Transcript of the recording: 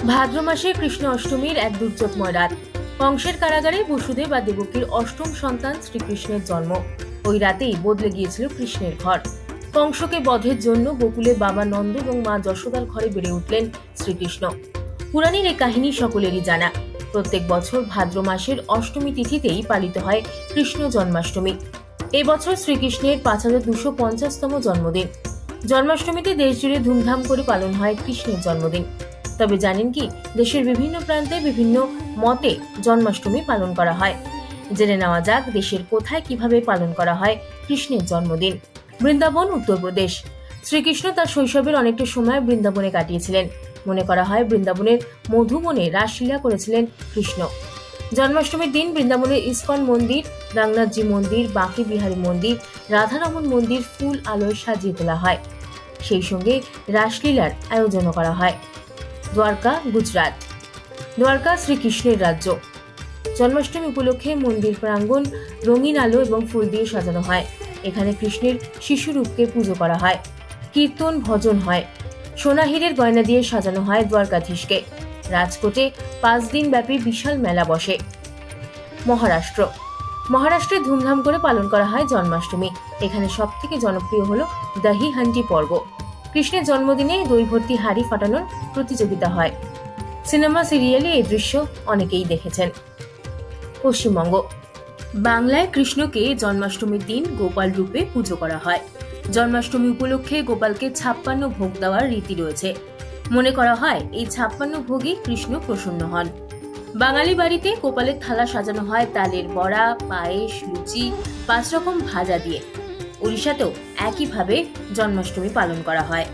ভাদ্র মাসে কৃষ্ণ অষ্টমীর এক দুর্যোগময় রাত। কংসের কারাগারে বসুদেব আর দেবকীর অষ্টম সন্তান শ্রীকৃষ্ণের জন্ম। ওই রাতেই বদলে গিয়েছিল কৃষ্ণের ঘর। কংসকে বধের জন্য গোকুলে বাবা নন্দ এবং মা যশোদার ঘরে বেড়ে উঠলেন শ্রীকৃষ্ণ। পুরাণের এই কাহিনী সকলেরই জানা। প্রত্যেক বছর ভাদ্র মাসের অষ্টমী তিথিতেই পালিত হয় কৃষ্ণ জন্মাষ্টমী। এবছর শ্রীকৃষ্ণের 5250তম জন্মদিন। জন্মাষ্টমীতে দেশ জুড়ে ধুমধাম করে পালন হয় কৃষ্ণের জন্মদিন। তবে জানেন কি, দেশের বিভিন্ন প্রান্তে বিভিন্ন মতে জন্মাষ্টমী পালন করা হয়। জেনে নেওয়া যাক দেশের কোথায় কিভাবে পালন করা হয় কৃষ্ণের জন্মদিন। বৃন্দাবন, উত্তরপ্রদেশ। শ্রীকৃষ্ণ তার শৈশবের অনেকটা সময় বৃন্দাবনে কাটিয়েছিলেন। মনে করা হয় বৃন্দাবনের মধুবনে রাসলীলা করেছিলেন কৃষ্ণ। জন্মাষ্টমীর দিন বৃন্দাবনের ইস্কন মন্দির, রঙ্গনাথজি মন্দির, বাঁকে বিহারী মন্দির, রাধারমণ মন্দির ফুল আলোয় সাজিয়ে তোলা হয়। সেই সঙ্গে রাসলীলার আয়োজনও করা হয়। দ্বারকা, গুজরাট। দ্বারকা শ্রীকৃষ্ণের রাজ্য। জন্মাষ্টমী উপলক্ষে মন্দির প্রাঙ্গণ রঙিন আলো এবং ফুল দিয়ে সাজানো হয়। এখানে কৃষ্ণের শিশুরূপকে পুজো করা হয়। কীর্তন, ভজন হয়। সোনা হীরের গয়না দিয়ে সাজানো হয় দ্বারকাধীশকে। রাজকোটে 5 দিন ব্যাপী বিশাল মেলা বসে। মহারাষ্ট্র। মহারাষ্ট্রে ধুমধাম করে পালন করা হয় জন্মাষ্টমী। এখানে সব থেকে জনপ্রিয় হলো দহি হান্ডি পর্ব। কৃষ্ণের জন্মদিনে দই ভর্তি হাঁড়ি ফাটানোর প্রতিযোগিতা হয়। সিনেমা, সিরিয়ালে এই দৃশ্য অনেকেই দেখেছেন। পশ্চিমবঙ্গ। বাংলায় কৃষ্ণকে জন্মাষ্টমীর দিন গোপাল রূপে পুজো করা হয়। জন্মাষ্টমী উপলক্ষে গোপালকে 56 ভোগ দেওয়ার রীতি রয়েছে। মনে করা হয় এই 56 ভোগে কৃষ্ণ প্রসন্ন হন। বাঙালি বাড়িতে গোপালের থালা সাজানো হয় তালের বড়া, পায়েস, লুচি, 5 রকম ভাজা দিয়ে। ওড়িশাতেও একইভাবে জন্মাষ্টমী পালন করা হয়।